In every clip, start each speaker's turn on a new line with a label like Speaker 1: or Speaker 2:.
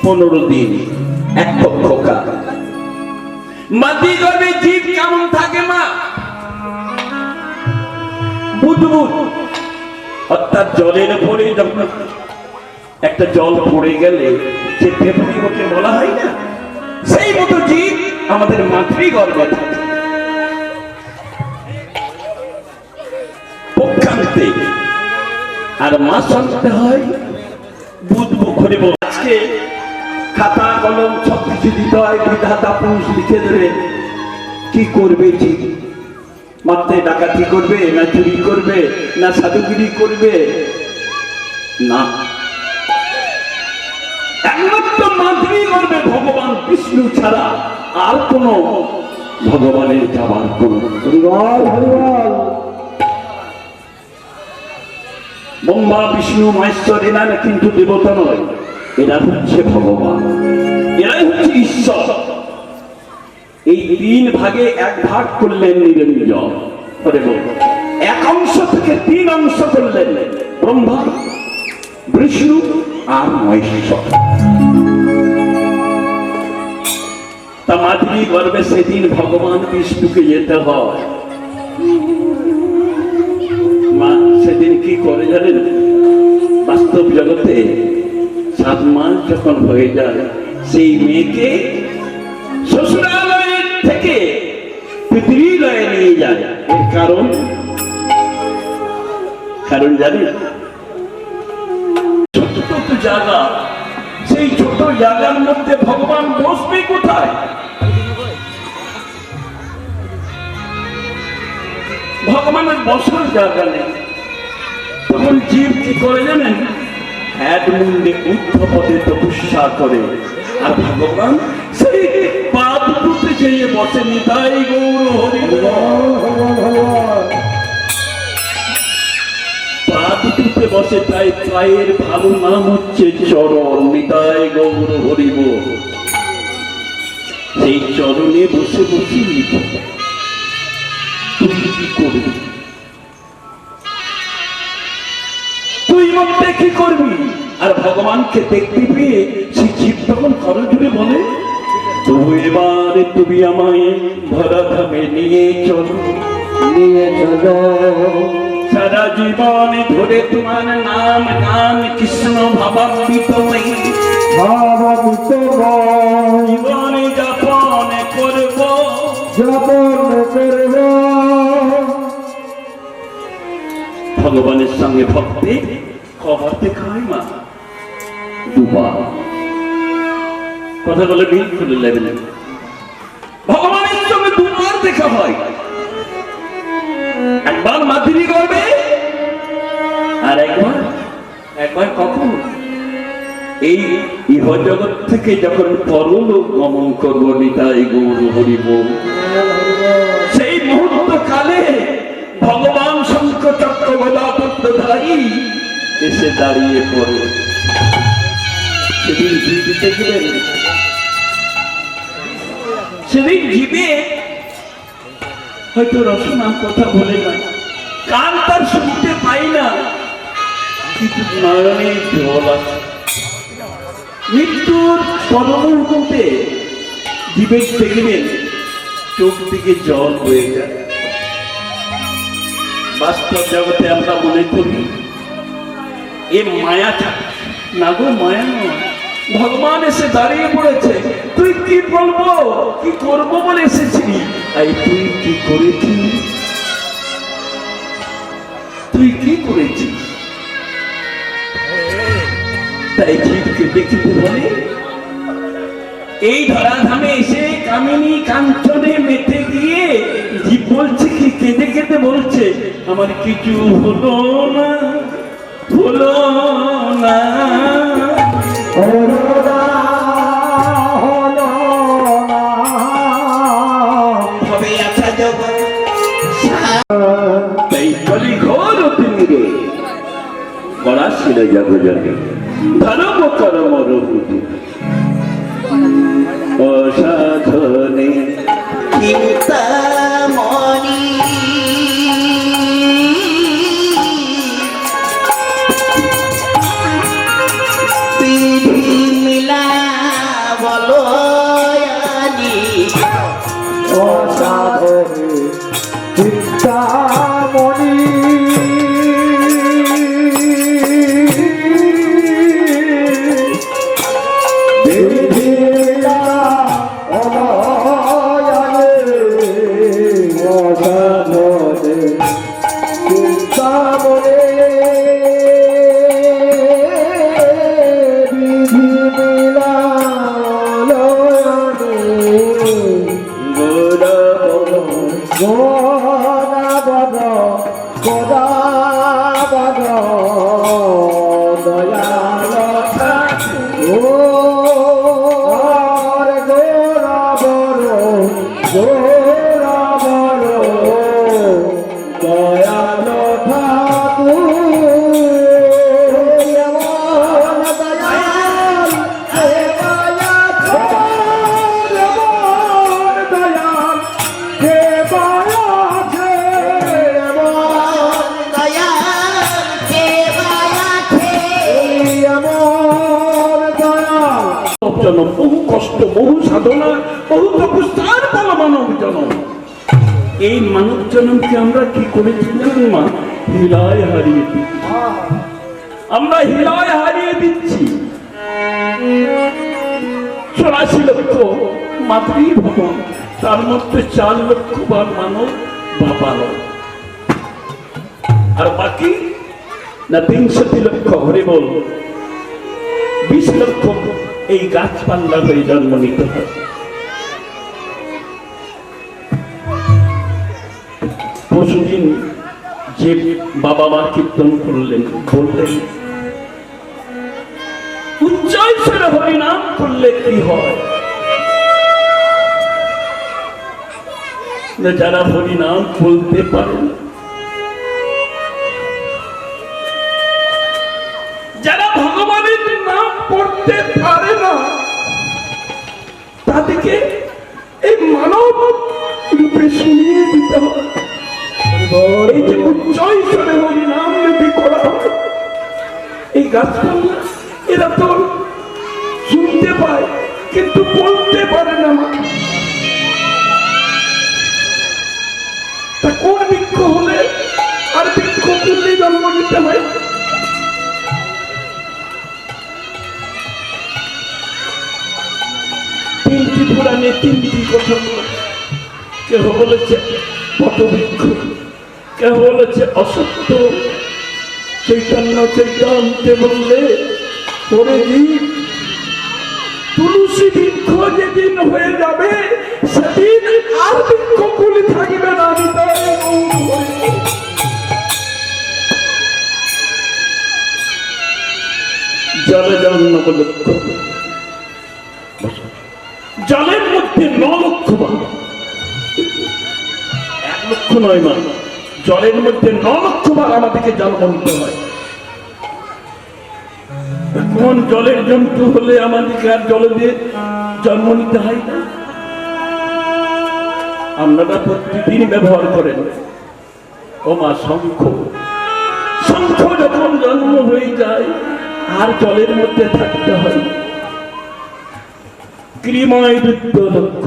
Speaker 1: 15 দিন এক খোকা। মাটি গর্ভে জীব কেমন থাকে মা? বুদবুদ, অর্থাৎ জলের উপরে যখন একটা জল পড়ে গেলে যে ফেফড়ি ওকে বলা হয় না, সেই মতো জীব আমাদের মাতৃগর্ভে থাকে। পক্ষান্তে আর মা শুনতে হয় বুদবুদ করে। আজকে খাতা কলম সব কিছু দিতে হয়, বিধাতা পুরুষ লিখে দেবে। কি করবে জীব? মাত্রে ডাকাতি করবে, না চুরি করবে, না সাধুগিরি করবে? না, একমাত্র মাতৃ করবে ভগবান বিষ্ণু ছাড়া আর কোন ভগবানের যাবার কোন ব্রহ্মা বিষ্ণু মহেশ্বর এরা কিন্তু দেবতা নয়, এরা হচ্ছে ভগবান, এরাই হচ্ছে ঈশ্বর। এই 3 ভাগে 1 ভাগ করলেন নিরঞ্জন, এক অংশ থেকে 3 অংশ করলেন ব্রহ্মা বিষ্ণু আর মহেশ্বর। তা মাতৃ গর্ভে সেদিন ভগবান বিষ্ণুকে যেতে হয়। মা সেদিন কি করে জানেন? বাস্তব জগতে 7 মাস যখন হয়ে যায়, সেই মেয়েকে শ্বশুরালয় থেকে পিতৃলয়ে নিয়ে যায়। এর কারণ জানেন? ছোট জায়গা, সেই ছোট জায়গার মধ্যে ভগবান বসবে কোথায়? ভগবানের বসার জায়গা নেই। তখন জীব কি করে জানেন? হ্যাড মুন্ডে ঊর্ধ্বপদে তপস্যা করে, আর ভগবান সেই পা দুটোতে যেয়ে বসে। নিতাই গৌর হরি। পা দুটোতে বসে, তাই পায়ের ভালো নাম হচ্ছে চরণ। নিতাই গৌর হরিব। সেই চরণে বসে বসে তুই কি করবি? তুই মধ্যে কি করবি? আর ভগবানকে দেখতে পেয়ে সে জীব তখন করো জুড়ে বলে, তবু এবারে তুমি আমায় ধরা ধামে নিয়ে চলো, সারা জীবন ধরে তোমার নাম গান কৃষ্ণ ভাবান্বিতময়ী জীবনে যাপন করব। ভগবানের সঙ্গে ভক্তি কবার দেখা হয় মা? 2 বার। কথা বলে মিল খুলে নেবেন। ভগবানের সঙ্গে 2 বার দেখা হয়। একবার মাতৃ গর্ভে, আর একবার কখন? এই ইহজগৎ থেকে যখন পরলোক গমন করব। নিতাই গৌর হরিব। সেই মুহূর্ত কালে ভগবান শঙ্খ চক্র গদা পদ্মধারী এসে দাঁড়িয়ে পড়ে। সেদিন জীবে দেখবেন, সেদিন জীবে হয়তো রচনা কথা বলে না, কান তার শুনতে পাই না, কিন্তু নয়নে জল আছে। মৃত্যুর পরমুহূর্তে জীবের দেখবেন চোখ থেকে জল হয়ে যায়। বাস্তব জগতে আমরা মনে করি এ মায়া না গো, মায়া নয়। ভগবান এসে দাঁড়িয়ে পড়েছে। তুই কি বলবো, কি করবো বলে এসেছিলি, তুই কি করেছিস? তুই কি করেছিস? তাই জীবকে দেখিতে বলে, এই ধরাধামে এসে কামিনী কাঞ্চনে মেতে গিয়ে জীব বলছে কি, কেঁদে কেঁদে বলছে, আমার কিছু হলো না, হলো না। তাই কলি ঘোর অতিমিরে করা ছিল জগজনে ধর্ম করম রঘুতি অসাধনে
Speaker 2: চিন্তামণি বিধি মিলা
Speaker 1: জনম, বহু কষ্ট, বহু সাধনা, বহু তপস্যার ফল মানব জনম। এই মানব জনমকে আমরা কি করেছি জানেন মা? হিলায় হারিয়ে দিচ্ছি। আমরা হিলায় হারিয়ে দিচ্ছি। 84 লক্ষ মাতৃভবন, তার মধ্যে 4 লক্ষ বার মানব বা বালক, আর বাকি না 63 লক্ষ হরে বল 20 লক্ষ এই গাছপাল্লা হয়ে জন্ম নিতে হয়। পরশুদিন যে বাবা মা কীর্তন করলেন, বললেন উচ্চৈঃস্বরে হরিনাম করলে কি হয়? যারা হরিনাম বলতে পারেন, যারা ভগবানের নাম পড়তে পারে না, তাদেরকে এই মানব রূপে শুনিয়ে দিতে হয়। এই যে উচ্চৈঃস্বরে হরিনাম যদি করা হয়, এই গাছপাল্লা এরা তো শুনতে পায় কিন্তু বলতে পারে না। তা কোন বৃক্ষ হলে আর বৃক্ষ করলে জন্ম নিতে হয়? তিনটি পুরাণে তিনটি কথা বলেছে। কেহ বলেছে বটবৃক্ষ, কেহ বলেছে অসত্য। চৈতন্য চৈতন্যে বললে পরে জীব তুলসী বৃক্ষ যেদিন হয়ে যাবে, সেদিন আর বৃক্ষ কুলি থাকবে না। জলে জন্ম লক্ষ, জলের মধ্যে 9 লক্ষ বার, 1 লক্ষ নয় মা, জলের মধ্যে 9 লক্ষ বার আমাদেরকে জন্ম নিতে হয়। কোন জলের জন্তু হলে আমাদেরকে আর জলে দিয়ে জন্ম নিতে হয় না? আপনারা প্রতিদিন ব্যবহার করেন ও মা শঙ্খ। শঙ্খ যখন জন্ম হয়ে যায় আর জলের মধ্যে থাকতে হয়। ক্রিমায় 2 লক্ষ,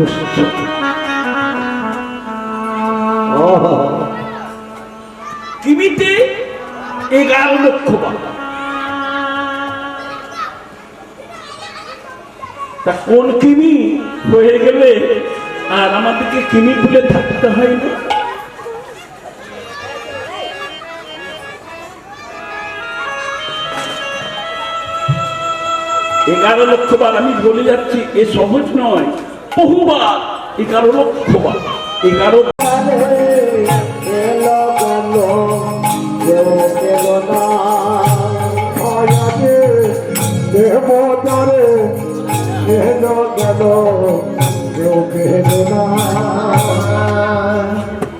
Speaker 1: কৃমিতে 11 লক্ষ বার। তা কোন কৃমি হয়ে গেলে আর আমাদেরকে কৃমি ভুলে থাকতে হয় না? এগারো লক্ষ বার আমি বলে যাচ্ছি, এ সহজ নয়, বহুবার 11 লক্ষ বার। 11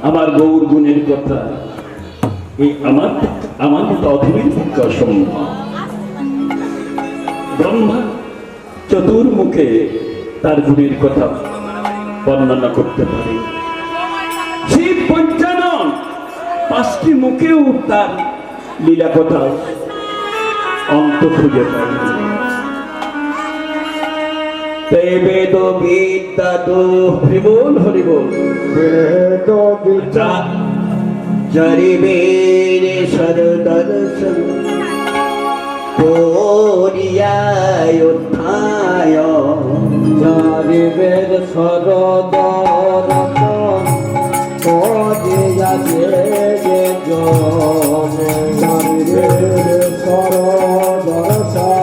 Speaker 1: আমার গৌর গুণের কথা, এই আমার মতো অধীর অসম্ভব। ব্রহ্মা চতুর্মুখে তার গুণের কথা বর্ণনা করতে পারে। শিব পঞ্চানন 5টি মুখেও তার লীলা কথা অন্ত খুঁজে পায়। বেদ বিদ্যা তো হরিবোল হরিবোল, বেদ বিদ্যা জরিবের সরদর্শন করিয়ায় উত্থায়, জরিবের সরদর্শন করিয়া যে জরিবের সরদর্শন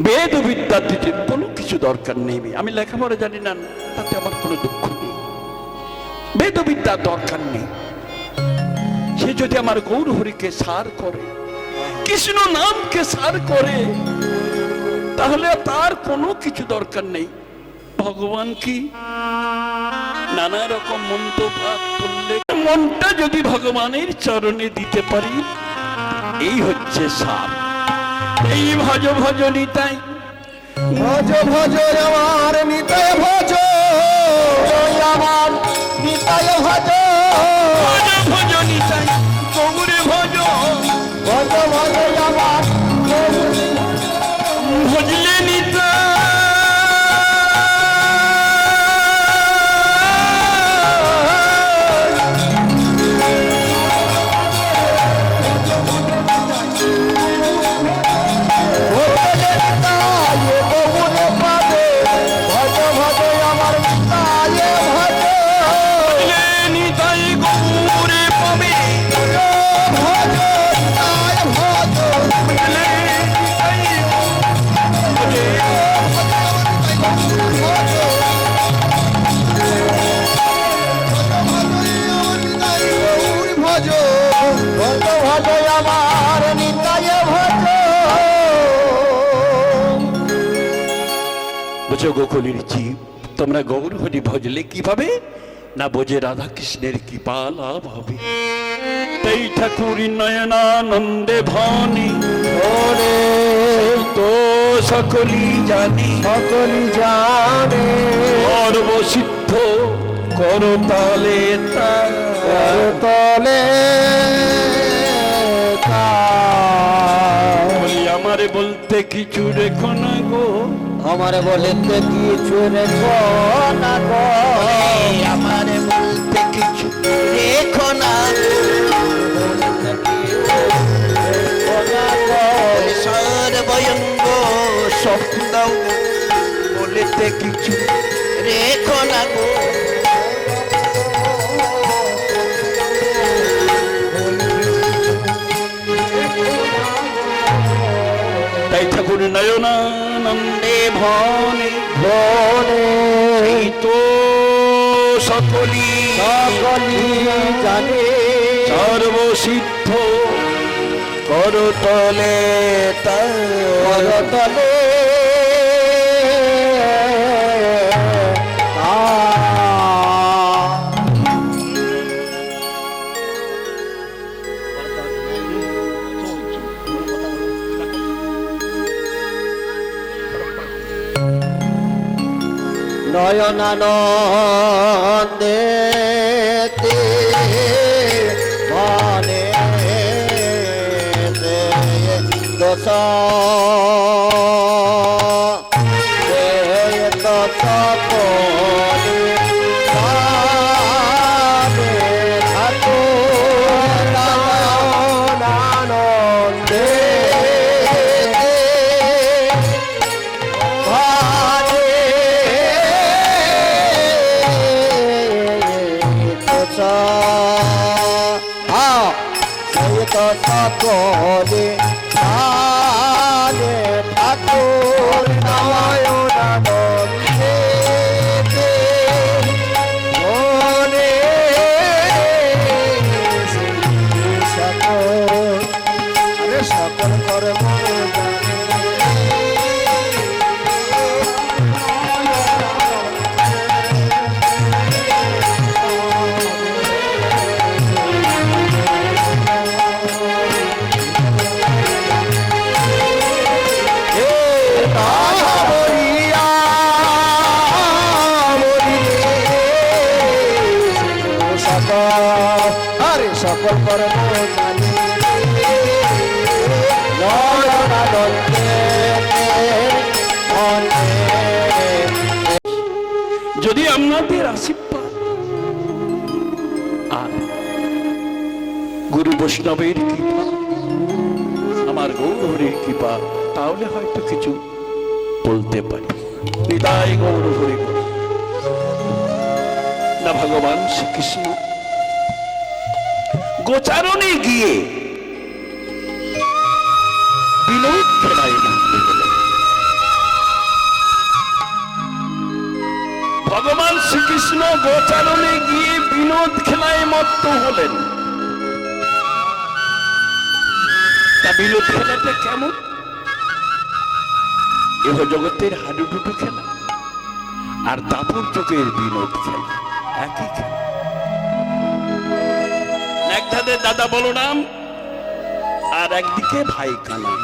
Speaker 1: বেদ বিদ্যা দিতে কোনো কিছু দরকার নেই। আমি লেখাপড়া জানি না, তাতে আমার কোনো দুঃখ নেই। বেদ বিদ্যার দরকার নেই। সে যদি আমার গৌর হরিকে সার করে, কৃষ্ণ নামকে সার করে, তাহলে তার কোনো কিছু দরকার নেই। ভগবান কি নানা রকম মন্ত্র পাঠ করলে মনটা যদি ভগবানের চরণে দিতে পারি, এই হচ্ছে সার। এই ভজ ভজ নিতাই,
Speaker 2: ভজ ভজ আমার নিতায় ভজ, আমার নিতায় ভজ,
Speaker 1: ভজ ভজ নিতাই গৌরে ভজ,
Speaker 2: ভজ ভজ আমার
Speaker 1: ভজলে নিতাই। গোকুলের জীব, তোমরা গৌর হরি ভজলে কিভাবে না বোঝে রাধা কৃষ্ণের কৃপা লাভ হবে। তাই ঠাকুর নয়নানন্দে ভানি
Speaker 2: ওরে
Speaker 1: তো সকলি জানি,
Speaker 2: সকলি জানে,
Speaker 1: সর্বসিদ্ধ করতালে
Speaker 2: তলে
Speaker 1: বলি আমারে বলতে কিছু রেখো না গো,
Speaker 2: আমারে বলতে কিছু রেখো না গো,
Speaker 3: আমারে বলতে কিছু রেখো না, সর্বয়ঙ্গ স্বপ্ন বলতে কিছু রেখো না গো।
Speaker 1: তাই ঠাকুর নয়নানন্দে ভানি
Speaker 2: বলে
Speaker 1: তো সকলি
Speaker 2: সকলি জানে,
Speaker 1: সর্বসিদ্ধ করতলে
Speaker 2: তলে নয়নানন্দে মনে দোষ দোষ আনন্দে সকলে আনে ঠাকুর নয়নানন্দে মনে সকল আরে সকল কর্ম সকল কর্ম জানি
Speaker 1: যদি আপনাদের আশীর্বাদ আর গুরু বৈষ্ণবের কৃপা, আমার গৌরহরির কৃপা, তাহলে হয়তো কিছু বলতে পারি। নিতাই গৌরহরি না ভগবান শ্রীকৃষ্ণ গোচারণে গিয়ে বিনোদ খেলায় নামতে গেলেন। ভগবান শ্রীকৃষ্ণ গোচারণে গিয়ে বিনোদ খেলায় মত্ত হলেন। তা বিনোদ খেলাটা কেমন? এহ জগতের হাডুডুডু খেলা আর দাপুর চোখের বিনোদ খেলা। একই খেলা। একধারে দাদা বলরাম আর একদিকে ভাই কানাই,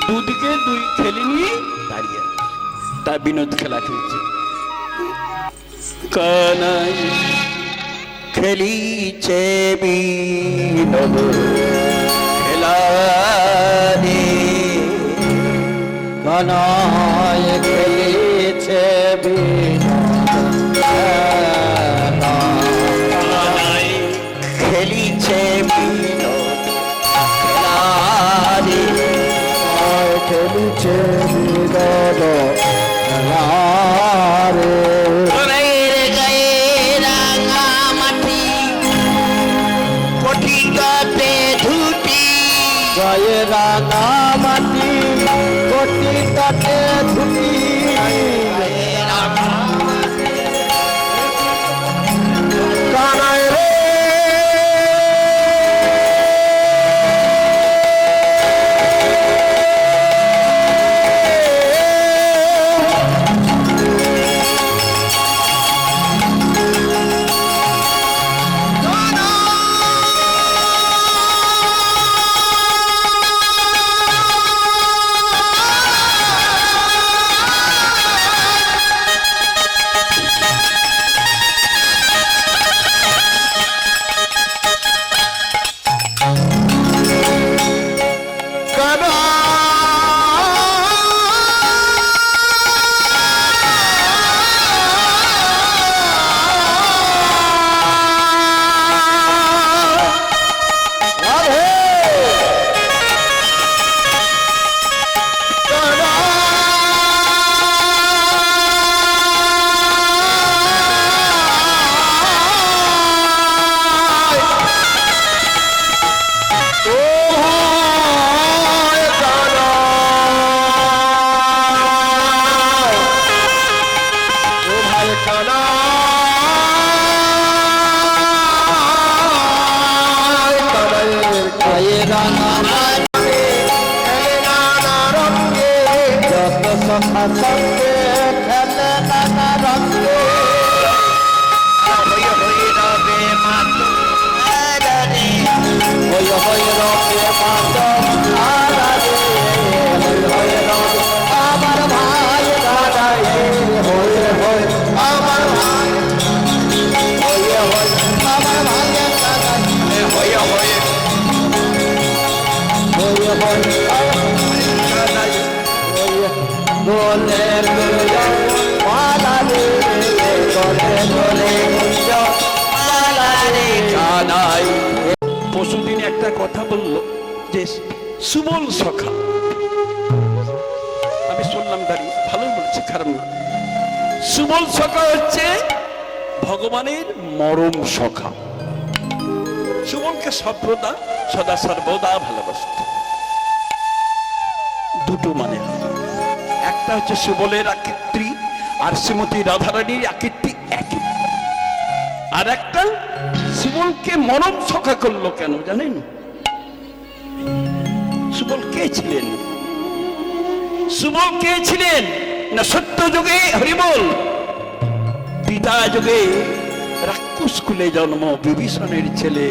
Speaker 1: দুদিকে দুই ছেলে নিয়ে দাঁড়িয়ে তা বিনোদ খেলা খেলছে। কানাই
Speaker 3: খেলিছে বিনোদ খেলা রে,
Speaker 2: কানায় খেলেছে
Speaker 1: কানাই
Speaker 3: খেলিছে বিনোদ খেলা রে,
Speaker 2: খেলেছে
Speaker 3: ঘরের গায়ে রাঙা মাটি কটিতে ধুটি,
Speaker 2: গায়ে রাঙা মাটি কোটি কাটে ধুটি, কানাই রে
Speaker 1: পরশুদিন একটা কথা বললো যে সুবল সখা, আমি শুনলাম দাঁড়িয়ে, ভালো বলছে, খারাপ না। সুবল সখা হচ্ছে ভগবানের মরম সখা। সুবলকে সর্বদা সদা সর্বদা ভালোবাসত। দুটো মানে হয়, একটা হচ্ছে সুবলের আকৃতি আর শ্রীমতী রাধারানীর আকৃতি একই, আর একটা সুবলকে মরম সখা করলো কেন জানেন? সুবল কে ছিলেন? সুবল কে ছিলেন না সত্য যুগে হরিবল, পিতা যুগে রাক্ষস কুলে জন্ম, বিভীষণের ছেলে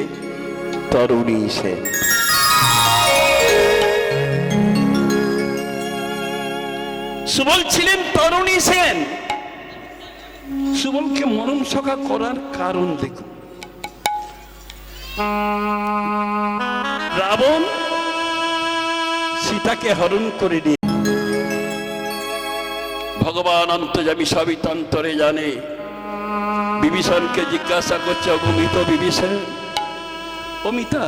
Speaker 1: তরুণী সেন। সুবল ছিলেন তরুণী সেন। সুবলকে মরম সখা করার কারণ দেখুন। রাবণ সীতাকে হরণ করে নিয়ে, ভগবান অন্তর্যামী সবই তন্তরে জানে, বিভীষণকে জিজ্ঞাসা করছে, অগমিত বিভীষণ, অমিতা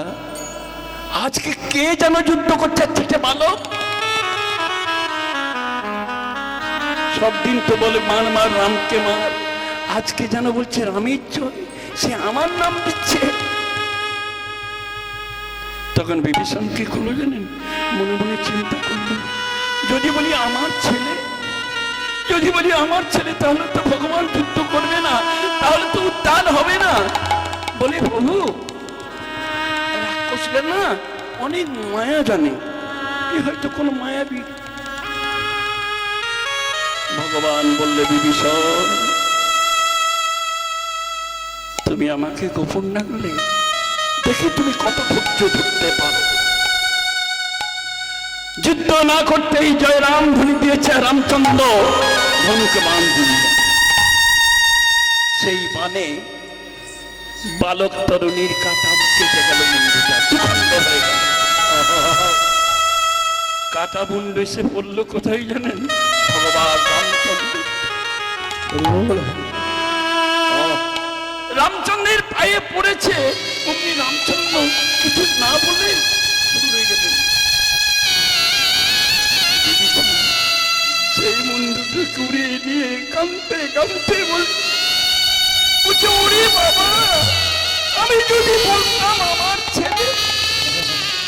Speaker 1: আজকে কে যেন যুদ্ধ করতে যাচ্ছে বলো? সব দিন তো বলে মার মার রামকে মার, আজকে যেন বলছে রামের জয়, সে আমার নাম দিচ্ছে। তখন বিভীষণ কি করলো জানেন? মনে মনে চিন্তা করলো, যদি বলি আমার ছেলে, যদি বলি আমার ছেলে, তাহলে তো ভগবান যুদ্ধ করবে না, তাহলে তো উদ্ধার হবে না। বলে প্রভু, রাক্ষসরা না অনেক মায়া জানে, এ হয়তো কোনো মায়াবী। ভগবান বললে, বিভীষণ তুমি আমাকে গোপন রাখলে, দেখি তুমি কত ধৈর্য ধরতে পারো। যুদ্ধ না করতেই জয় রাম ধ্বনি দিয়েছে রামচন্দ্র, ধনুকে বাণ দিল। সেই বাণে বালক তরুণীর কাটা কেটে গেল, মুন্ডুটা দুখণ্ড হয়ে গেল। কাটা মুন্ডু এসে পড়লো কোথায় জানেন? ভগবান রামচন্দ্র। রামচন্দ্রের পায়ে পড়েছে। অমনি রামচন্দ্র কিছু না বলে চলে গেলেন। সেই মুন্ডুকে কুড়িয়ে নিয়ে কাঁদতে কাঁদতে বলছে, ওরে বাবা, আমি যদি বলতাম আমার ছেলে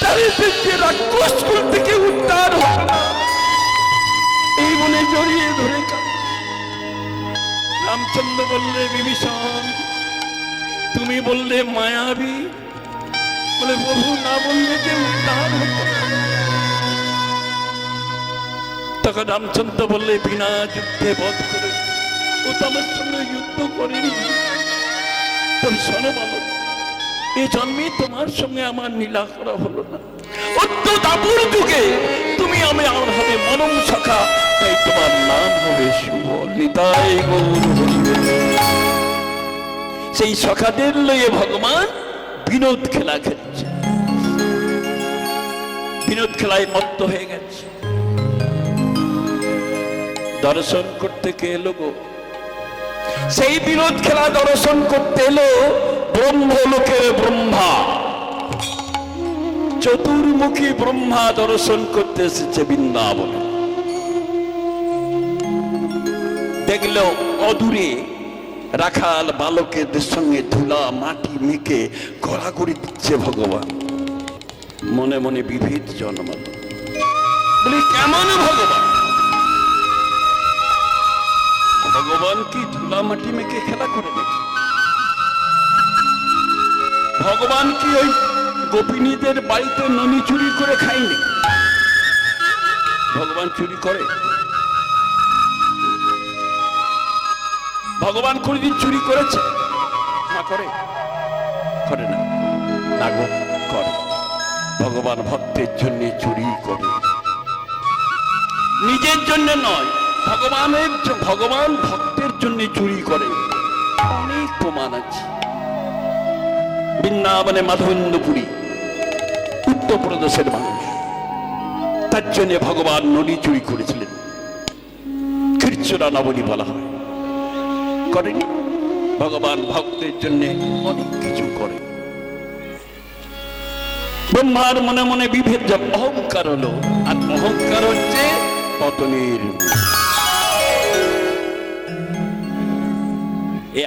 Speaker 1: তাহলে রাক্ষস কুল থেকে উদ্ধার হতো না। এই মনে জড়িয়ে ধরে রামচন্দ্র বললে, বিভীষণ তুমি বললে মায়াবী, বলে প্রভু না বললে যে উদ্ধার হতো না। তখন রামচন্দ্র বললে, বিনা যুদ্ধে বধ করে, ও তো আমার সঙ্গে যুদ্ধ করেনি। তুমি শোনো বালক, এই জন্মে তোমার সঙ্গে আমার লীলা করা হলো না। অদ্য দাপুর যুগে তুমি আমি আমার হবে মনম সখা, তাই তোমার নাম হবে শুভ নিতাই গৌর হরি। সেই সখাদের লয়ে ভগবান বিনোদ খেলা খেলছে, বিনোদ খেলায় মত্ত হয়ে গেছে। দর্শন করতে কে এলো গো? সেই বিনোদ খেলা দর্শন করতে এলো ব্রহ্মলোকের ব্রহ্মা, চতুর্মুখী ব্রহ্মা দর্শন করতে এসেছে বৃন্দাবন। দেখলো অদূরে রাখাল বালকের সঙ্গে ধুলা মাটি মেখে গড়াগড়ি দিচ্ছে ভগবান। মনে মনে বিভেদ জন্মাল, বলি কেমন ভগবান? ভগবান কি ধুলা মাটি মেখে খেলা করে নাকি? ভগবান কি ওই গোপিনীদের বাড়িতে ননি চুরি করে খায়নি? ভগবান চুরি করে? ভগবান কোনদিন চুরি করেছে? না করে? করে না? না গো, করে। ভগবান ভক্তের জন্য চুরি করে, নিজের জন্য নয়। ভগবান ভক্তের জন্য চুরি করে, অনেক প্রমাণ আছে। বৃন্দাবনে মাধবেন্দ্রপুরী উত্তরপ্রদেশের মানুষ, তার জন্য ভগবান ননি চুরি করেছিলেন। খিরচুরা নবনী বলা হয়, করেনি? ভগবান ভক্তের জন্য অনেক কিছু করে। ব্রহ্মার মনে মনে বিভেদ, অহংকার হলো, আর অহংকার হচ্ছে পতনের।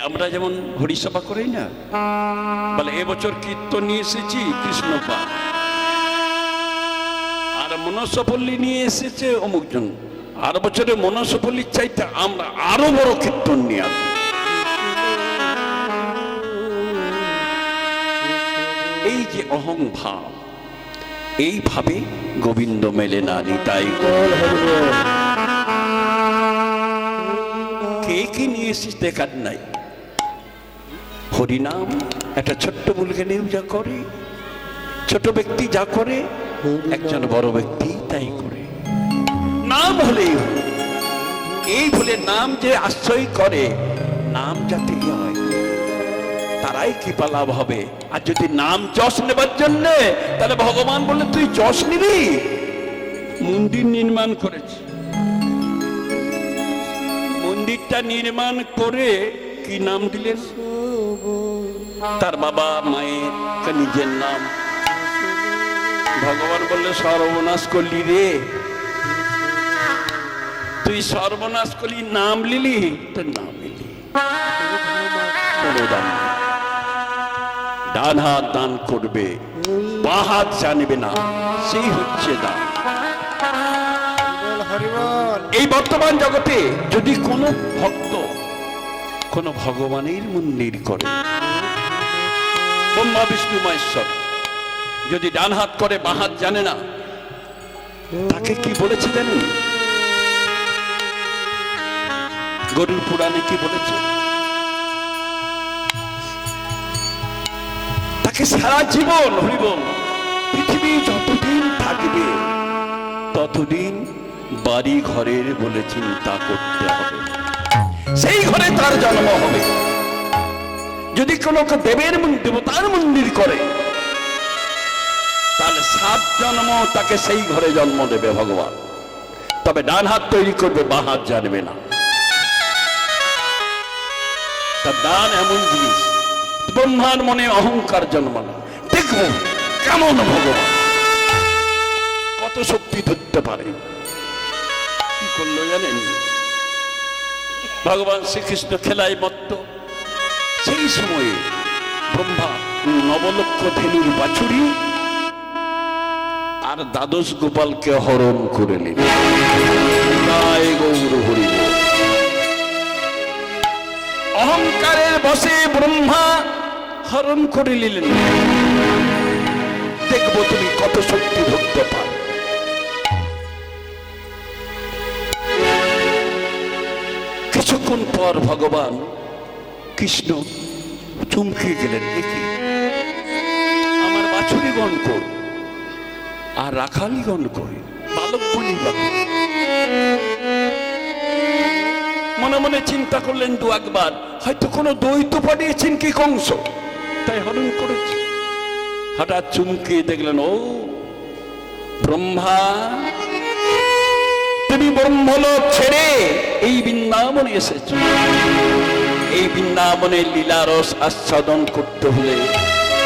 Speaker 1: আমরা যেমন হরিসভা করি না, বলে এবছর কীর্তন নিয়ে এসেছি কৃষ্ণপা, আর মনসপল্লী নিয়ে এসেছে অমুকজন, আর বছরে মনসপল্লীর চাইতে আমরা আরো বড় কীর্তন নিয়ে আসবো। এই যে অহংভাব, এইভাবে গোবিন্দ মেলে না নিতাই। কে কি নিয়ে এসেছিস দেখার নাই। হরিনাম একটা ছোট্ট মুলকে নিয়েও যা করে, ছোট ব্যক্তি যা করে, একজন বড় ব্যক্তি তাই করে। নাম হলেই এই বলে নাম যে আশ্রয় করে, নাম যাতে হয় তারাই কৃপা লাভ হবে। আর যদি নাম যশ নেবার জন্য, তাহলে ভগবান বলে তুই যশ নিবি। মন্দির নির্মাণ করেছে, মন্দিরটা নির্মাণ করে কি নাম দিলেন? তার বাবা মায়ের নিজের নাম। ভগবান বললে সর্বনাশ করলি রে, তুই সর্বনাশ করলি, নাম লিলি, তোর নাম লিলি। ডান হাত দান করবে, বাঁ হাত জানবে না, সেই হচ্ছে দান। এই বর্তমান জগতে যদি কোনো ভক্ত কোন ভগবানের মন্দির করে, ব্রহ্মা বিষ্ণু মহেশ্বর, যদি ডান হাত করে বাঁ হাত জানে না, তাকে কি বলেছে জানেন? গরুর পুরাণে কি বলেছে? তাকে সারা জীবন হরিবল পৃথিবী যতদিন থাকবে ততদিন বাড়ি ঘরের বলে চিন্তা করতে হবে, সেই ঘরে তার জন্ম হবে। যদি কোনো দেবের দেবতার মন্দির করে তাহলে 7 জন্ম তাকে সেই ঘরে জন্ম দেবে ভগবান। তবে ডান হাত তৈরি করবে, বাঁ হাত জানবে না। তার দান এমন জিনিস, ব্রহ্মার মনে অহংকার জন্মানো। দেখবো কেমন ভগবান, কত শক্তি ধরতে পারে। কি করলো জানেন? ভগবান শ্রীকৃষ্ণ খেলায় মত্ত। সেই সময়ে ব্রহ্মা 9 লক্ষ ধেনুর বাছুরি আর দ্বাদশ গোপালকে হরণ করে নিল। জয় গৌর হরি বল। অহংকারের বসে ব্রহ্মা হরণ করে নিলেন। দেখবো তুমি কত শক্তি ধরতে পার। কিছুক্ষণ পর ভগবান কৃষ্ণ চমকে গেলেন, দেখি আমার বাছুরিগণ কই আর রাখালিগণ কই, বালকগণই বা কই? মনে মনে চিন্তা করলেন 2 বার, হয়তো কোনো দৈত্য পাঠিয়েছেন কি কংস, তাই হরণ করেছে। হঠাৎ চমকে দেখলেন, ও ব্রহ্মা, তুমি ব্রহ্মলোক ছেড়ে এই বৃন্দাবনে এসেছ। এই বৃন্দাবনে লীলারস আস্বাদন করতে হলে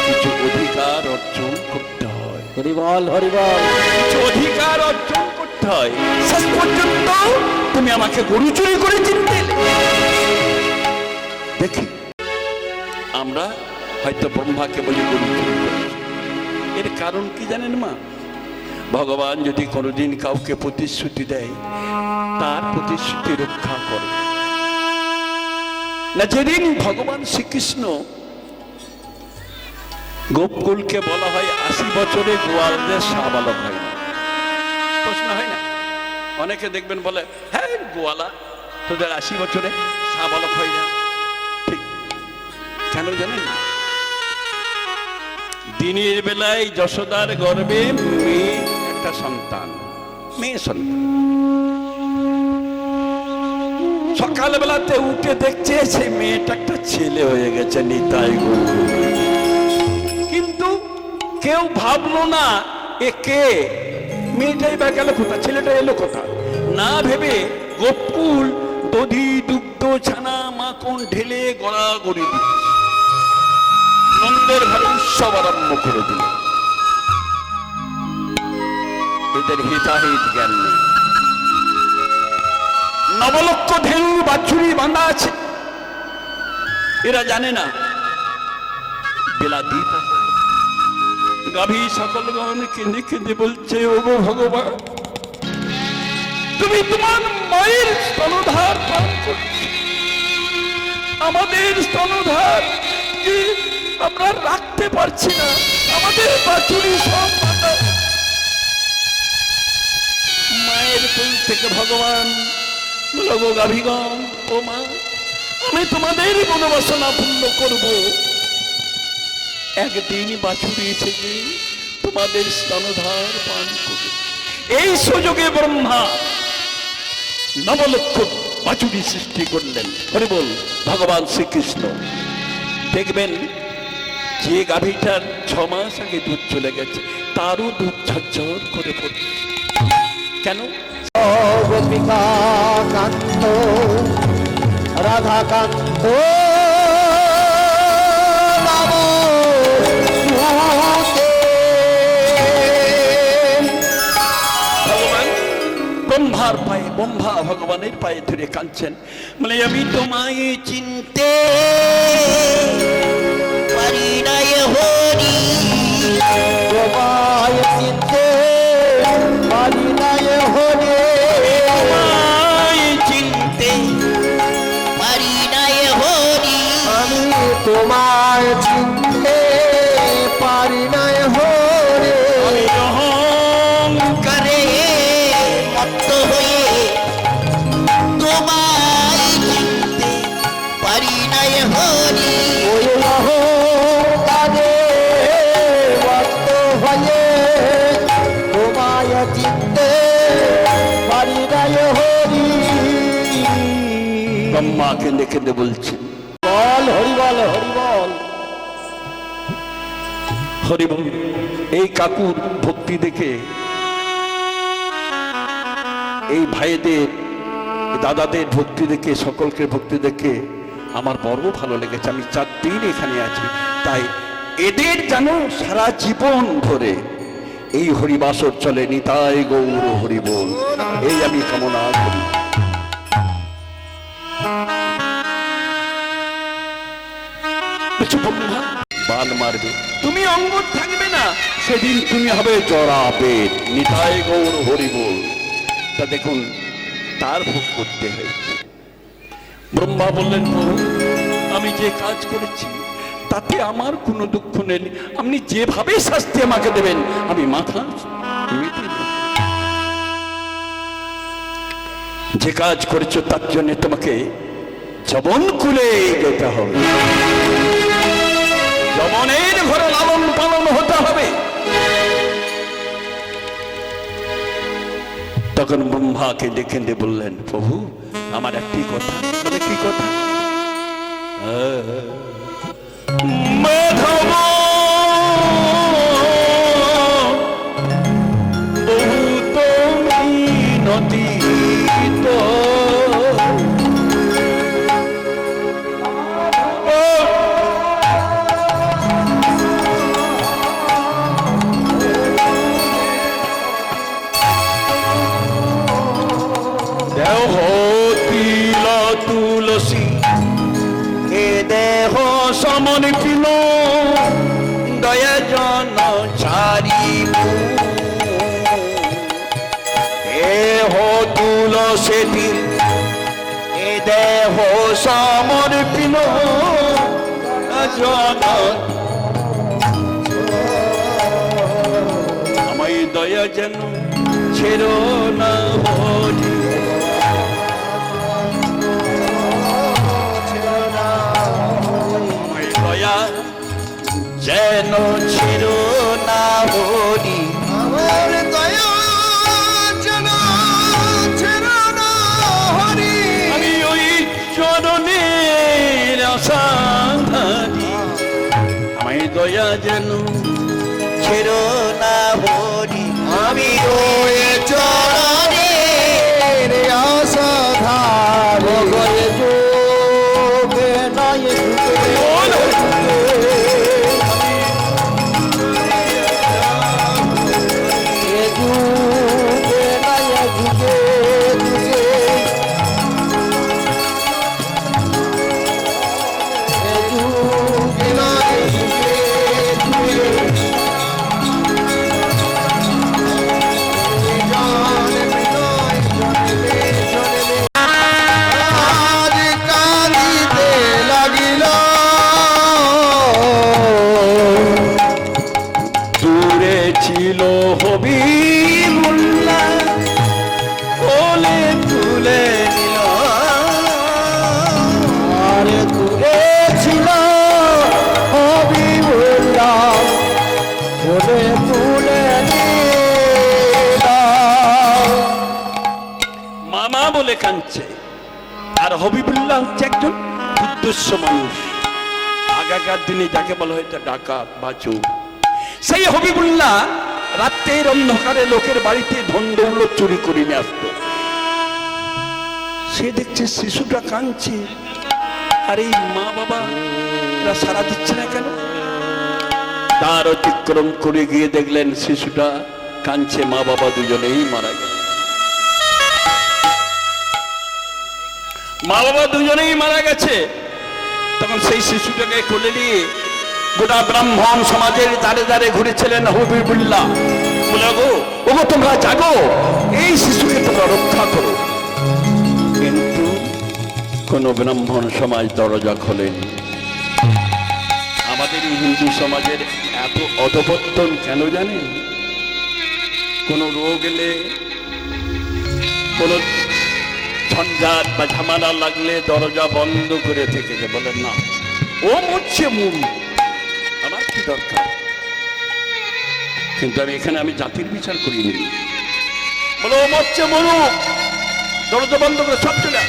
Speaker 1: কিছু অধিকার অর্জন করতে হয়।
Speaker 2: হরিবল হরিবল।
Speaker 1: কিছু অধিকার অর্জন করতে হয়। শেষ পর্যন্ত তুমি আমাকে গরু চুরি করে চিনতে। দেখি আমরা হয়তো ব্রহ্মাকে বলি গরু চুরি করেছি। এর কারণ কি জানেন মা? ভগবান যদি কোনোদিন কাউকে প্রতিশ্রুতি দেয়, তার প্রতিশ্রুতি রক্ষা করে না। যেদিন ভগবান শ্রীকৃষ্ণ গোপকুলকে বলা হয় 80 বছরে গোয়ালদের সাবালক হয় না, প্রশ্ন হয় না? অনেকে দেখবেন বলে, হ্যাঁ গোয়ালা তোদের 80 বছরে সাবালক হয় না। ঠিক কেন জানেন? দিনের বেলায় যশোদার গর্ভে মেয়ে একটা সন্তান, মেয়ে সন্তান। সকালবেলাতে উঠে দেখছে সেই মেয়েটা একটা ছেলে হয়ে গেছে, নিতাই গৌর। কিন্তু কেউ ভাবলো না এ কে, মেয়েটাই বা গেল কোথা, ছেলেটা এলো কোথা, না ভেবে গোকুল দধি দুগ্ধ ছানা মাখন ঢেলে গড়াগড়ি দিচ্ছে। নন্দের ঘরে উৎসব আরম্ভ করে দিল। এদের হিতাহিত জ্ঞান নেই। 9 লক্ষ ধেনু বাছুরি বাঁধা আছে, এরা জানে না বেলা দ্বীপ। গাভী সকলগণ কেঁদে কেঁদে বলছে, ও গো ভগবান, তুমি তোমার মায়ের স্তনধার পান করছো, আমাদের স্তনধার কি আমরা রাখতে পারছি না, আমাদের বাছুরি সব বাঁধা। মায়ের কোল থেকে ভগবান বলো, গাভীগণ, ও মা, আমি তোমাদের মনোবাসনা পূর্ণ করব। একদিন বাছুরি থেকে তোমাদের স্তনধার পান করবে। এই সুযোগে ব্রহ্মা 9 লক্ষ বাছুরি সৃষ্টি করলেন। হরি বল ভগবান শ্রীকৃষ্ণ। দেখবেন যে গাভীটার 6 মাস আগে দুধ চলে গেছে, তারও দুধ ঝরঝর করে পড়ছে। কেন?
Speaker 2: গোপিকা কান্ত রাধাকান্ত বাবু
Speaker 1: ভগবান ব্রহ্মার পায়ে, ব্রহ্মা ভগবানের পায়ে ধরে কাঁদছেন, মানে আমি তোমায়
Speaker 3: চিনতে পারি না এ হরি,
Speaker 2: তোমায় চিনতে পারি না এ হরি,
Speaker 3: তোমায় চিনতে পারি না এ হরি,
Speaker 2: আমি তোমায় চিনতে পারি না এ হরি।
Speaker 1: আমি
Speaker 3: করে মত্ত হয়ে তোমায় চিনতে পারি না এ হরি,
Speaker 2: ওই অহংকারে
Speaker 1: ব্রহ্মা কেঁদে কেঁদে বলছেন,
Speaker 2: বল হরিবল হরিবল।
Speaker 1: হরিবল। এই কাকুর ভক্তি দেখে, এই ভাইদের দাদাদের ভক্তি দেখে, সকলকে ভক্তি দেখে আমার বড় ভালো লেগেছে। আমি 4 দিন এখানে আছি, তাই এদের যেন সারা জীবন ধরে এই হরিবাসর চলে। নিতাই গৌর হরিবল, এই আমি কামনা করি। বান মারবে, তুমি অঙ্গন থাকবে না, সেদিন তুমি হবে জরা পেট। নিতাই গৌর হরিবল। তা দেখুন, তার ভোগ করতে হয়েছে। ব্রহ্মা বললেন, প্রভু আমি যে কাজ করেছি তাতে আমার কোনো দুঃখ নেই, আপনি যেভাবে শাস্তি আমাকে দেবেন আমি মাথা মেটে নেব। যে কাজ করেছো তার জন্য তোমাকে যবন কুলে যেতে হবে, যবনের ঘরে লালন পালন হতে হবে। তখন ব্রহ্মাকে ডেকে দিয়ে বললেন, প্রভু আমার একটি কথা। বলে, কি কথা? মাধব বহুত মিনতি তো দেহ তিল তুলসী এ দেহ সমর্পিল দয়া জন ছাড়িব। দেহ তুলসী তিল এ দেহ সমর্পিল জন আমায় দয়া যেন ছেড়ো না হরি। যেন ছিল না হরি,
Speaker 3: আমার দয়া যেন ছিল না হরি।
Speaker 1: আমি ওই চরণের আশাধারী, আমায় দয়া যেন
Speaker 3: ছিল না হরি। আমি ওই চরণের আশাধারী।
Speaker 2: গয়ে যোগে নয়
Speaker 1: ছিল হবিবুল্লাহ কোলে তুলে নিল।
Speaker 2: আরে দূরে ছিল হবিবুল্লাহ বলে তুলে নিল।
Speaker 1: মামা বলে কাঁদছে, আর হবিবুল্লাহ হচ্ছে একজন দুর্দর্শ মানুষ। আগেকার দিনে যাকে বলা হয়েছে ডাকাত বা চোর, সেই হবিবুল্লাহ রাত্রের অন্ধকারে লোকের বাড়িতে ধন দৌলত চুরি করে নিয়ে আসতো। সে দেখছে শিশুটা কাঁদছে, আর এই মা বাবা এরা সাড়া দিচ্ছে না কেন। তার অতিক্রম করে গিয়ে দেখলেন শিশুটা কাঁদছে, মা বাবা দুজনেই মারা গেল। মা বাবা দুজনেই মারা গেছে। তখন সেই শিশুটাকে কোলে নিয়ে গোটা ব্রাহ্মণ সমাজের দ্বারে দ্বারে ঘুরেছিলেন হবিবুল্লাহ। বলে, ওগো তোমরা জাগো, এই শিশুকে তোমরা রক্ষা করো। কিন্তু কোন ব্রাহ্মণ সমাজ দরজা খোলেনি। আমাদের এই হিন্দু সমাজের এত অধপতন কেন জানেন? কোন রোগ এলে, কোন ঝঞ্ঝাট বা ঝামেলা লাগলে দরজা বন্ধ করে থেকেছে, বলেন না ও মরছে মরু, আমার কি দরকার। কিন্তু আমি এখানে আমি জাতির বিচার করিনি। বলো ও মরছে মরু, দরজা বন্ধ করে সব চলে।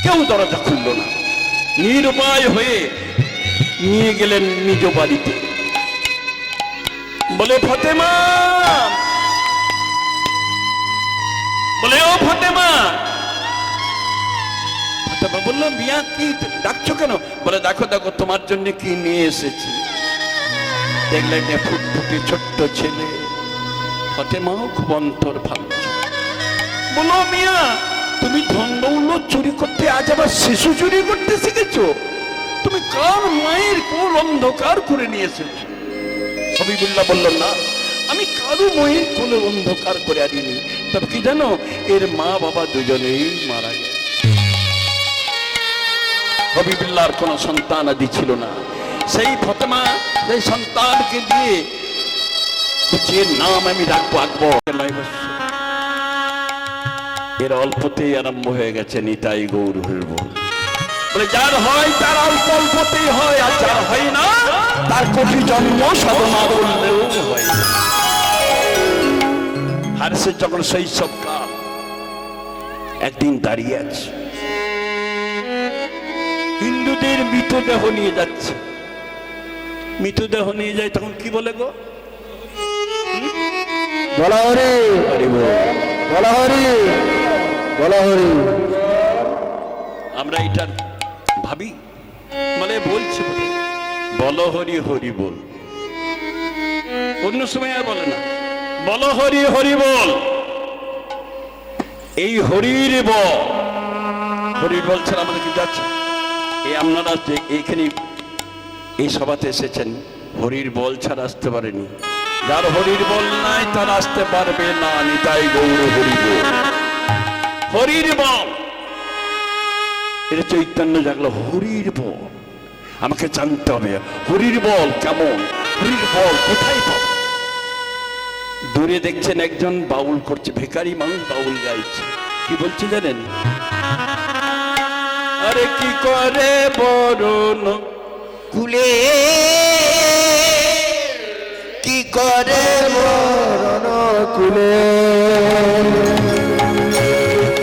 Speaker 1: কেউ দরজা খুলল না। নিরুপায় হয়ে নিয়ে গেলেন নিজ বাড়িতে। বলে ফাতেমা, বলে ও ফাতেমা। ফাতেমা বলল, মিয়া কি ডাকছো কেন? বলে দেখো দেখো তোমার জন্য কি নিয়ে এসেছি। দেখলেন ফুটফুটে ছোট্ট ছেলে। ফাতেমাও খুব অন্তর ভাবছে। বলো মিয়া, তুমি ধন দৌলত চুরি করতে আজ আবার শিশু চুরি করতে শিখেছো? তুমি কার মায়ের কোল অন্ধকার করে নিয়ে এসেছো? হবিবুল্লাহ বলল, না, আমি কারো মায়ের কোলে অন্ধকার করে আনিনি। তবে কি জানো, এর মা বাবা দুজনেই মারা গেছে। হবিবুল্লাহর কোন সন্তান আদি ছিল না। সেই ফাতেমা সেই সন্তানকে দিয়ে যে নাম আমি রাখবো আকবর। এর অল্পতেই আরম্ভ হয়ে গেছে নিতাই গৌর হইব। বলে যার হয় তার অল্প অল্পতেই হয়, আর যার হয় না তার কোটি জন্ম সাধনা করলেও হয়। হারিসের যখন শৈশব কাল, একদিন দাঁড়িয়ে আছে, হিন্দুদের মৃতদেহ নিয়ে যাচ্ছে। মৃতদেহ নিয়ে যায়, তখন কি বলে গো?
Speaker 2: বলা হরি হরি বল, বলা হরি, বলা হরি।
Speaker 1: আমরা এটা ভাবি, মানে বলছে বলো হরি হরি বল। অন্য সময় আর বলে না, বলো হরি হরি বল। এই হরির বল, হরির বল ছাড়া আমাদের কি যাচ্ছে? এই আপনারা যে এইখানে এই সভাতে এসেছেন, হরির বল ছাড়া আসতে পারেনি। যার হরির বল নাই তার আসতে পারবে না। নিতাই গৌর হরি বল, হরির বল। এটা চৈতন্য জাগলো, হরির বল আমাকে জানতে হবে। হরির বল কেমন, হরির বল কোথায় পাব? দূরে দেখছেন একজন বাউল করছে, ভিখারি মানুষ বাউল গাইছে। কি বলছে জানেন? আরে কি করে বরণ
Speaker 3: কুলে কি করে
Speaker 2: বরণ কুলে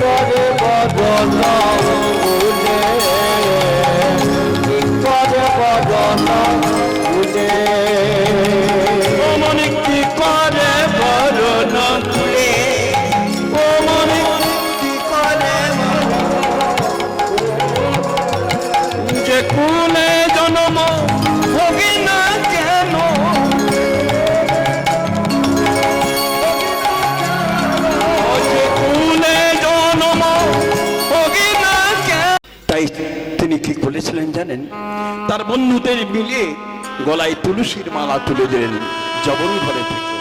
Speaker 2: করে বদন কুলে, করে বদন কুলে।
Speaker 1: ও মনে কি করে বরণ
Speaker 3: কুলে
Speaker 1: ও মনে
Speaker 3: কি করে
Speaker 1: যে কুলে জন্ম হোগি না কেন, যে কুলে জন্ম হোগি না কেন। তাই তিনি কি বলেছিলেন জানেন? তার বন্ধুদের মিলে গলায় তুলসীর মালা তুলে দিলেন, জবন ঘরে থেকে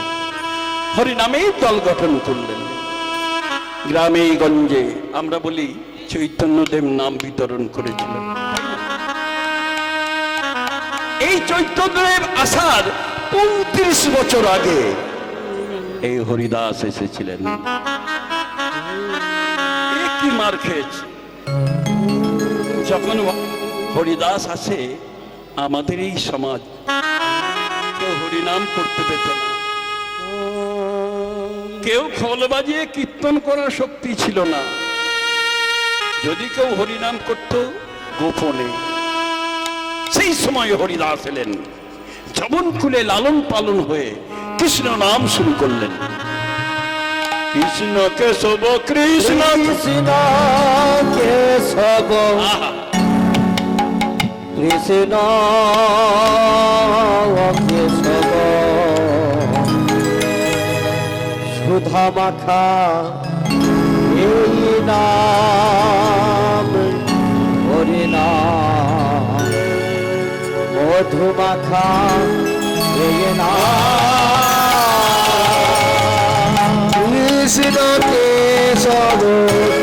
Speaker 1: হরি নামেই দল গঠন করলেন। গ্রামে গঞ্জে আমরা বলি চৈতন্যদেব নাম বিতরণ করেছিলেন। এই চৈতন্যদেব আসার ৩৫ বছর আগে এই হরিদাস এসেছিলেন। কি মার খেয়েছে! যখন হরিদাস আসে, আমাদের এই সমাজ কেউ হরিনাম করতে পেত না, কেউ খোল বাজিয়ে কীর্তন করার শক্তি ছিল না। যদি কেউ হরিনাম করত গোপনে। সেই সময় হরিদাস এলেন, যবন কুলে লালন পালন হয়ে কৃষ্ণ নাম শুরু করলেন। কৃষ্ণ কেশব কৃষ্ণ
Speaker 2: কৃষ্ণ কেশব
Speaker 1: আহা,
Speaker 2: কৃষ্ণ কেশব সুধা মাখা এই নাম হরি নাম, মধু মাখা এই নাম। কৃষ্ণ কেশব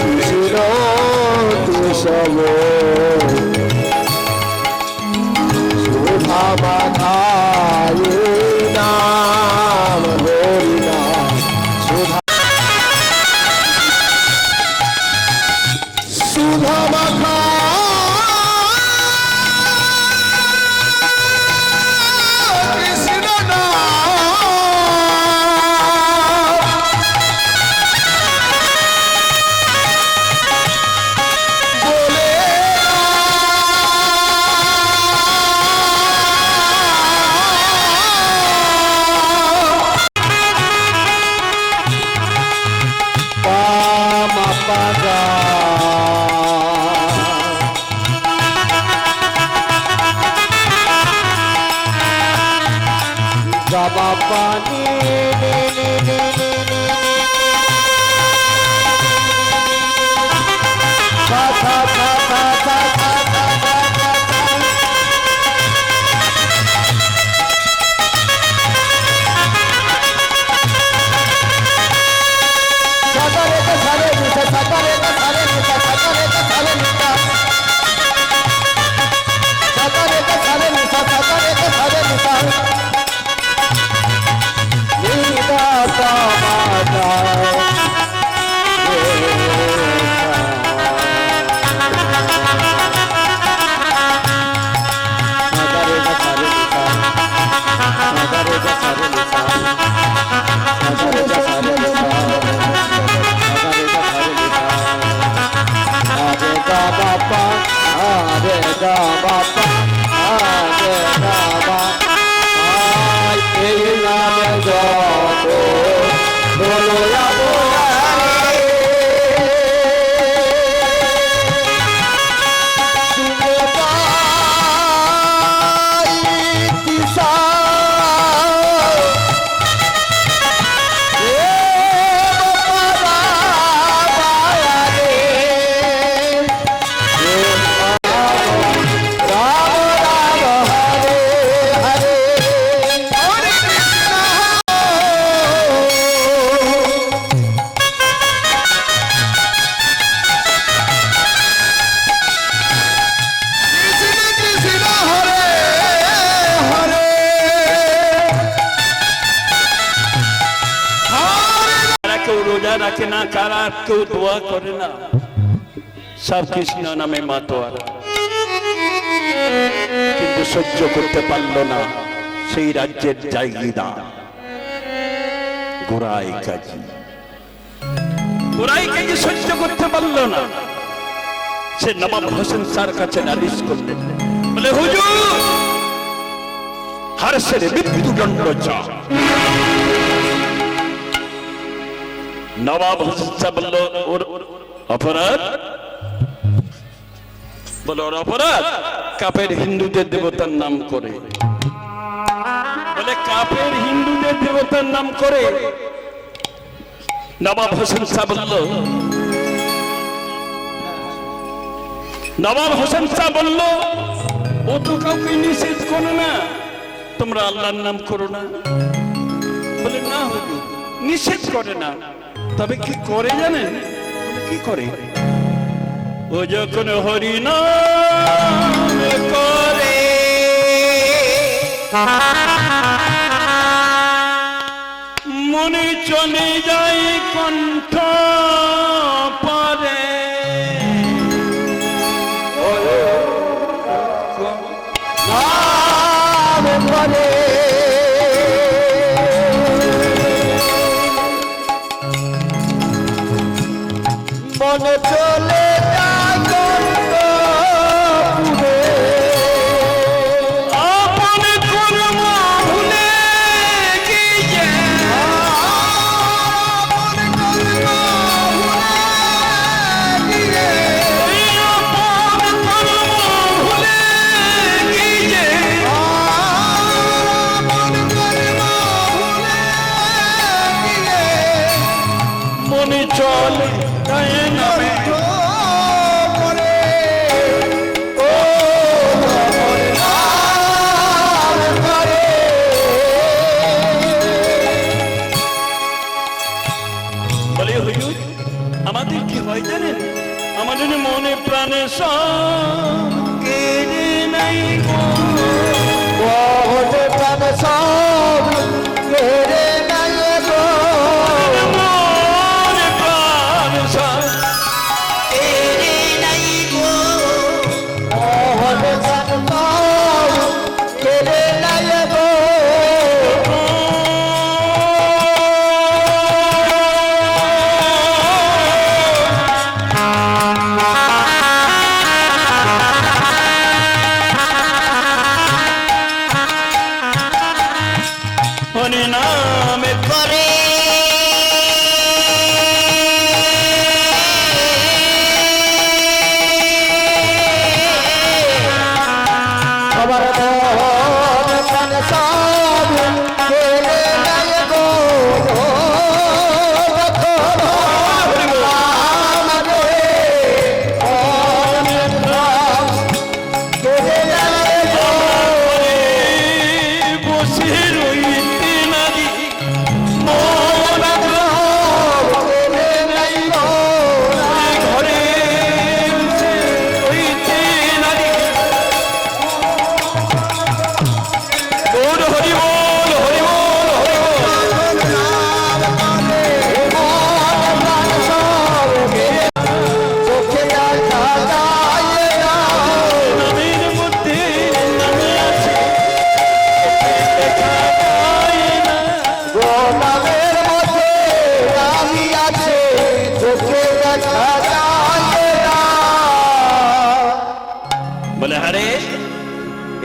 Speaker 2: কৃষ্ণ কেশব সুধা মাখা এই নাম হরি নাম, সুধা সুধা মাখা
Speaker 3: কৃষ্ণ নাম বলে
Speaker 2: বাবা নি নি নি নি নি নি সা সা সা সা সা সা সা সা সাতারে কা সারে নিসা সাতারে কা সারে নিসা সাতারে কা সারে নিসা সাতারে কা সারে নিসা সাতারে কা সারে নিসা নীলা পামাদা সাতারে কা সারে নিসা সাতারে কা সারে নিসা সাতারে কা সারে নিসা Ade ga bapa, ade ga bapa, ade ga bapa. Ay, ei name joto, bolo ya bolare. Tume pai tisa.
Speaker 1: রাখে না, কারা কেউ দোয়া করে না, সব কৃষ্ণ নামে মাতোয়ারা। কিন্তু সহ্য করতে পারল না সেই রাজ্যের জায়গিদার গোড়াই কাজী। গোড়াই কাজী সহ্য করতে পারল না, সে নবাব হোসেন শাহর কাছে নালিশ করলেন, বলে হুজুর হর্ষের মৃত্যুদণ্ড চাই। নবাব হোসেন শাহ বলল ওর অপরাধ, বলে ওর অপরাধ কাপের হিন্দুদের দেবতার নাম করে। বলে কাপের হিন্দুদের দেবতার নাম করে? নবাব হোসেন শাহ বলল, নবাব হোসেন শাহ বলল ও তো কাউকে নিষেধ করো না, তোমরা আল্লাহর নাম করো না। বলে না হুজুর নিষেধ করে না, তবে কি করে জানেন? কি করে? ও যখন হরি নাম করে মনে চলে যায় কণ্ঠ পরে।
Speaker 2: মনে চলে
Speaker 1: আপন কর্ম ভুলে গিয়ে আপন কর্ম ভুলে গিয়ে মনে চলে তাই নামে বলে হুজুর আমাদের কি হয় জানেন? আমাদের মনে প্রাণে সব কেড়ে নাই গো,
Speaker 2: মনে প্রাণ সব কেড়ে নাই গো,
Speaker 1: মনে প্রাণ সব
Speaker 3: তেরে নাই গো
Speaker 2: মনে প্রাণ সব কেড়ে নাই গো।
Speaker 1: হরি নামে
Speaker 3: করে
Speaker 2: সবার মনে প্রাণ সব কেড়ে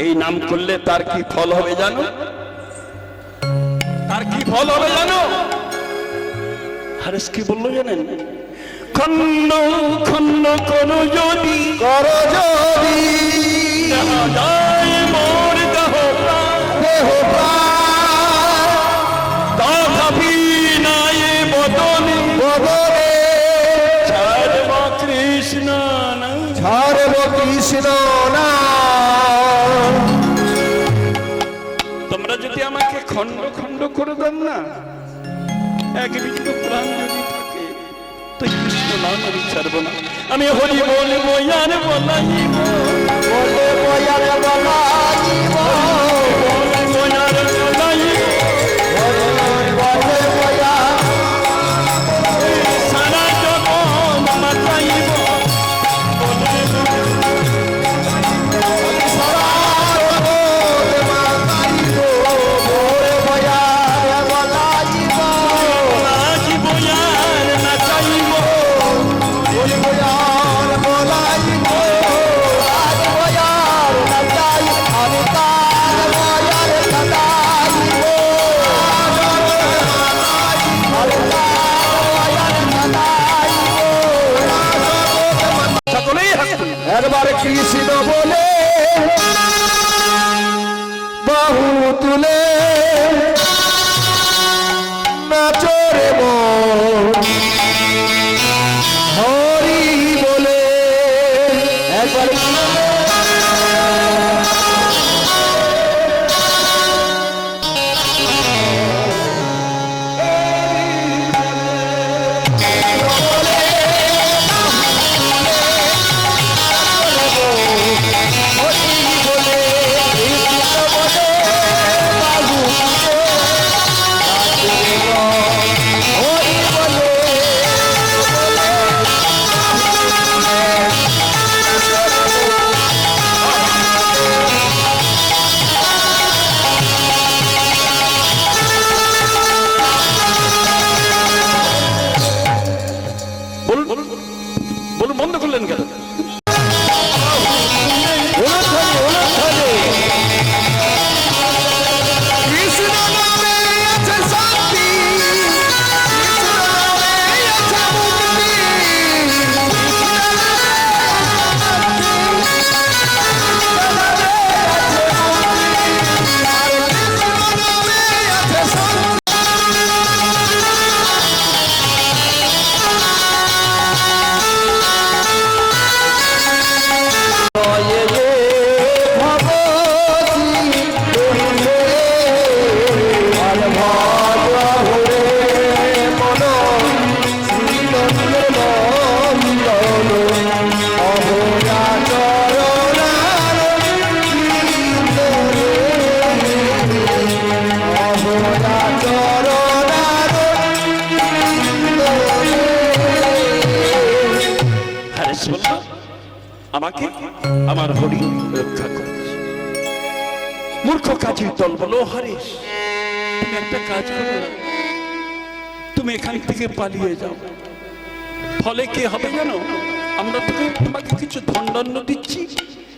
Speaker 1: এই নাম করলে তার কি ফল হবে জানো? তার কি ফল হবে জানো? হারেস কি বললো জানেন? খন্ড খন্ড করো যদি দেখা যায় মোর দেহ তথাপি নাই বদনে ছাড়ব কৃষ্ণ না। তোমরা যদি আমাকে খন্ড খন্ড করে দেন না, এক বিন্দু প্রাণ যদি থাকে তো কৃষ্ণ নাম আমি ছাড়বো না। আমি হরি বলবো আর বলাইব, বলবো আর বলাইব, সারা জগৎ মাতাইব,
Speaker 2: একবার কৃষ্ণ বলে বাহু তুলে নাচরে হরি বলে একবার
Speaker 1: বলুন বন্ধ করলেন কেন? আমাকে আমার হরি রক্ষা করে। মূর্খ কাজের দল বলো, হরিশ তুমি একটা কাজ করো, তুমি এখান থেকে পালিয়ে যাও। ফলে কি হবে জানো? আমরা তোমাকে কিছু ধনদণ্ড দিচ্ছি,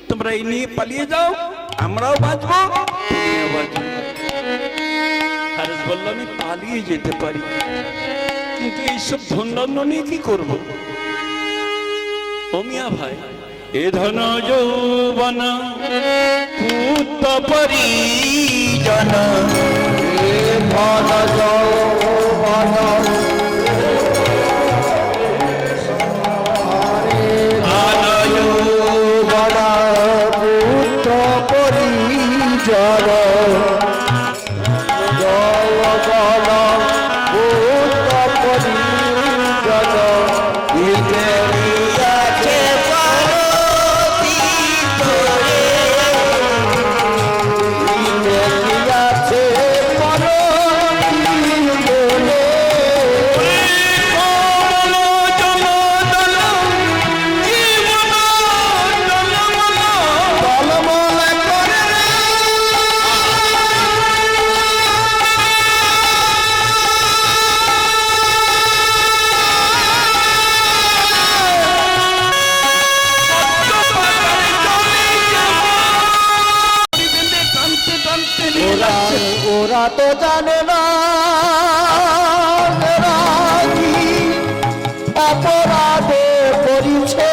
Speaker 1: তোমরা এই নিয়ে পালিয়ে যাও, আমরাও বাঁচবো, তুমিও বাঁচবে। হরিশ বলল আমি পালিয়ে যেতে পারি, কিন্তু এইসব ধনদণ্ড নিয়ে কি করবো? ও মিয়া ভাই, এ ধন যৌবন পুত পরিজন,
Speaker 2: এ ধন যৌবন পুত পরিজন, যৌবন পুত পরিজন, ওরা তো জানে না এরা কি অপরাধে করেছে,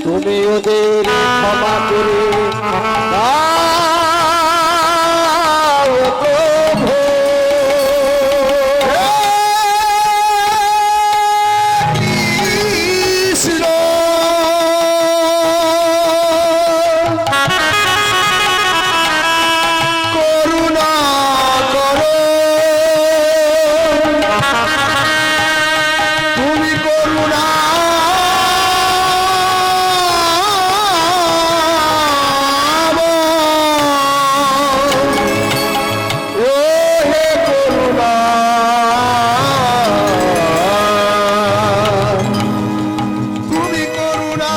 Speaker 2: তুমি ওদের ক্ষমা করে দাও প্রভু। কৃষ্ণ করুণা করো, তুমি করুণা ও হে করুণা, তুমি করুণা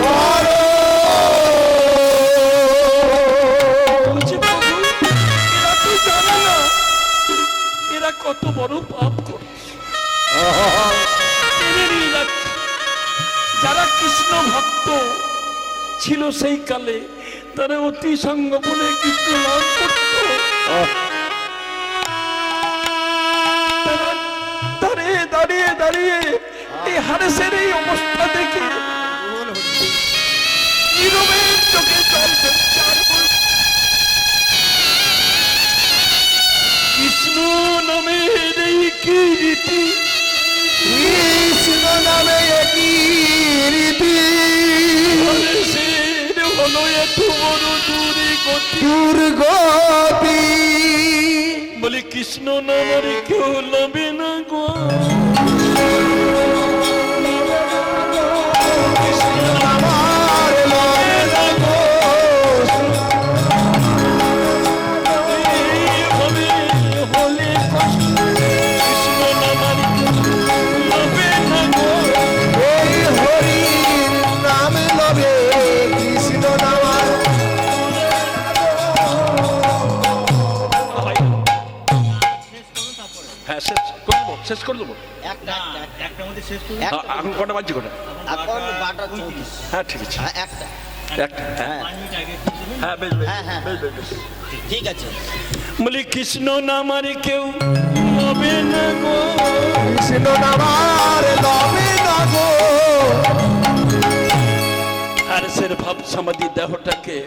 Speaker 2: করো।
Speaker 1: বলছে, প্রভু, এরা তো জানে না এরা কত বড় পাপ করছে, টেনে নিয়ে যাচ্ছে। যারা কৃষ্ণ ভক্ত ছিল সেই কালে তারা অতি সঙ্গোপনে কৃষ্ণ নাম করত। তারা দাঁড়িয়ে দাঁড়িয়ে দাঁড়িয়ে এই হারেসের এই অবস্থা দেখে নীরবে চোখে জল ফেলছে আর বলছে, কৃষ্ণ নামে এই কি রীতি,
Speaker 2: কৃষ্ণ নামে একই রীতি,
Speaker 1: হারেসের হলো এত বড় দুর্গতি।
Speaker 2: দুর্গতি।
Speaker 1: বলে কৃষ্ণ নামের কেউ লবে না গো,
Speaker 2: আমার লবে না গো,
Speaker 1: এইভাবে হলে কষ্ট, কৃষ্ণ নামের কেউ লবে না গো।
Speaker 2: এই হরির নাম লবে, কৃষ্ণ নামার।
Speaker 1: হ্যাঁ, শেষ করে দেবো, শেষ করে দেবো।
Speaker 3: একটা
Speaker 1: এখন কটা বাজছে কটা?
Speaker 3: এখন 12:34
Speaker 1: হ্যাঁ, ঠিক আছে,
Speaker 3: একটা
Speaker 1: একটা, হ্যাঁ হ্যাঁ, বেশ বেশ,
Speaker 3: হ্যাঁ, হ্যাঁ।
Speaker 1: বেশ বেশ বেশ।
Speaker 3: ঠিক আছে।
Speaker 1: বলি কৃষ্ণ নামার কেউ লবে না গো,
Speaker 2: কৃষ্ণ নামার লবে না গো,
Speaker 1: হারেসের ভাব সমাধি দেহটাকে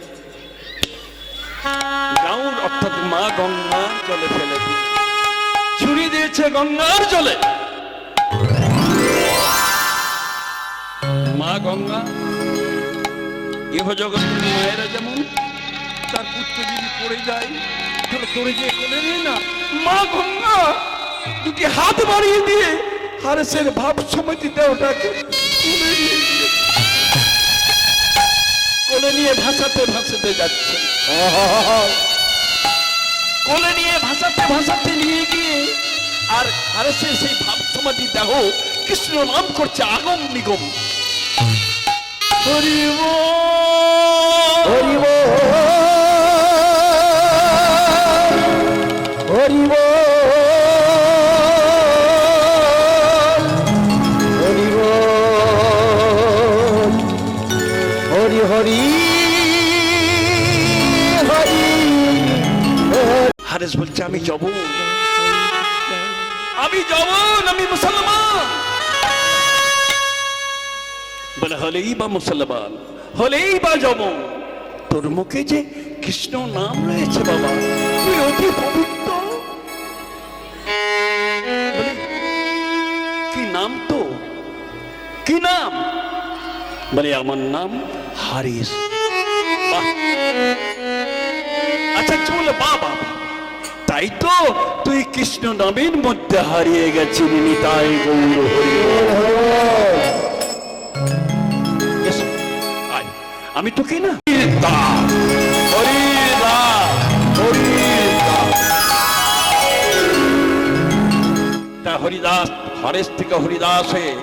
Speaker 1: গাউর অর্থাৎ মা গঙ্গা জলে ফেলে দিয়ে ছুড়ে দিয়েছে গঙ্গার জলে। মা গঙ্গা ইহ জগতের মায়েরা যেমন তার পুত্র যদি পড়ে যায় তাহলে তোরে যে কোলে নিয়ে না, মা গঙ্গা দুটি হাত বাড়িয়ে দিয়ে হারেসের ভাব সমাধি দেহটাকে তুলে নিয়ে গিয়ে কোলে নিয়ে ভাসাতে ভাসাতে যাচ্ছে, কোলে নিয়ে ভাসাতে ভাসাতে নিয়ে গিয়ে আর হারেসের সেই ভাব সমাধি দেহ কৃষ্ণ নাম করছে আগম নিগম। হরি বল,
Speaker 2: হরি বল, হরি বল, হরি বল, হরি হরি হরি।
Speaker 1: হারেস বলছে আমি জবন, আমি জবন, আমি মুসলমান। বলে হলেই বা মুসলমান, হলেই বা জবন, তোর মুখে যে কৃষ্ণ নাম রয়েছে বাবা, তুই অতি পবিত্র। বলে, কি নাম তো, কি নাম? বলে আমার নাম হারিস। বাহ, আচ্ছা চলে বাবা, তাই তো তুই কৃষ্ণ নামের মধ্যে হারিয়ে গেছিস। নিতাই গৌর হরি বল। এসো, আয়, আমি তোকে না তা হরিদাস, হরেশ থেকে হরিদাস হয়ে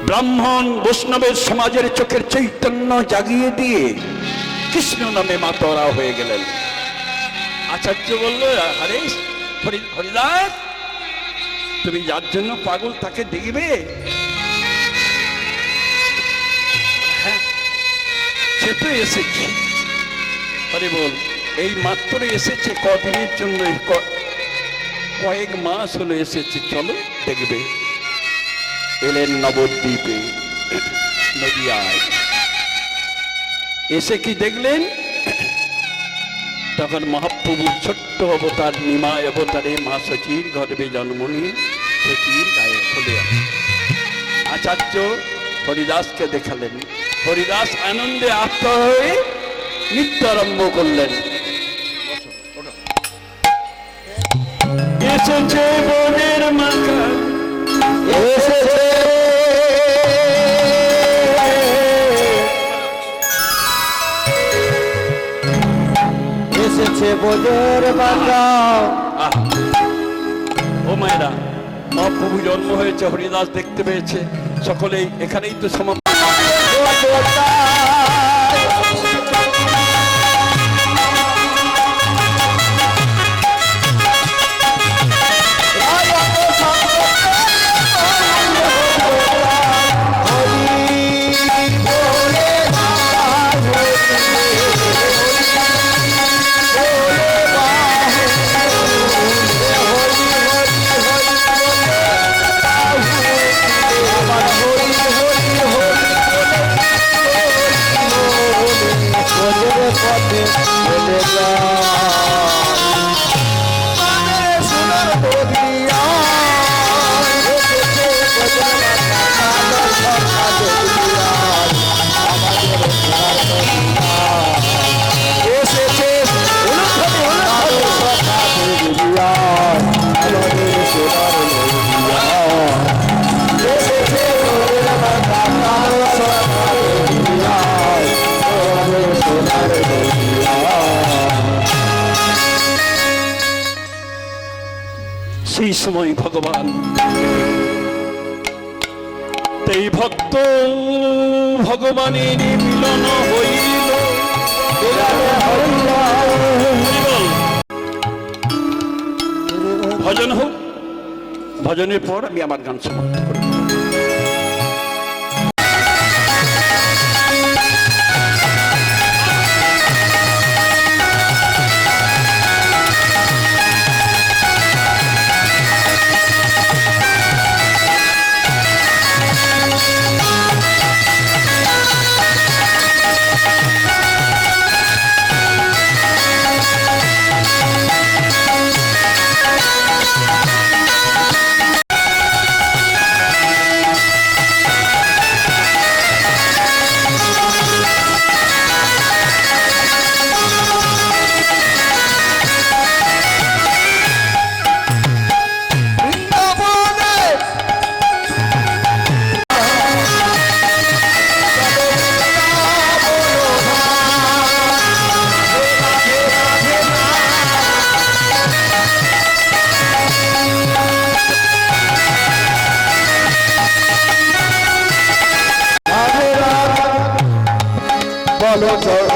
Speaker 1: ব্রাহ্মণ বৈষ্ণবের সমাজের চোখের চৈতন্য জাগিয়ে দিয়ে কৃষ্ণ নামে মাতোয়ারা হয়ে গেলেন। আচার্য বলল, হরেশ, হরিদাস, তুমি যার জন্য পাগল তাকে দেখবে, সে তো এসেছে, আরে বল এই মাত্র এসেছে, কদিনের জন্য, কয়েক মাস হলো এসেছে। চলো দেখবে। এলেন নবদ্বীপে, নদিয়ায়। এসে কি দেখলেন? তখন মহাপ্রভুর ছোট্ট অবতার, নিমায় অবতারে মা শচীর গর্ভে জন্ম নিয়ে শচীর গায়ে চলে আসে। আচার্য হরিদাসকে দেখালেন। হরিদাস আনন্দে আপ্ত হয়ে নৃত্য আরম্ভ করলেন। এসেছে বনের মাখা,
Speaker 2: এসেছে এসেছে বোঝের বাঁকা।
Speaker 1: আহ! ও মায়েরা, মহাপ্রভু জন্ম হয়েছে, হরিদাস দেখতে পেয়েছে। সকলেই এখানেই তো সমাপ্ত। সেই সময় ভগবান এই ভক্ত ভগবানের মিলন হইল। ভজন হোক, ভজনের পর আমি আমার গান সমাপ্ত করি।
Speaker 2: বলো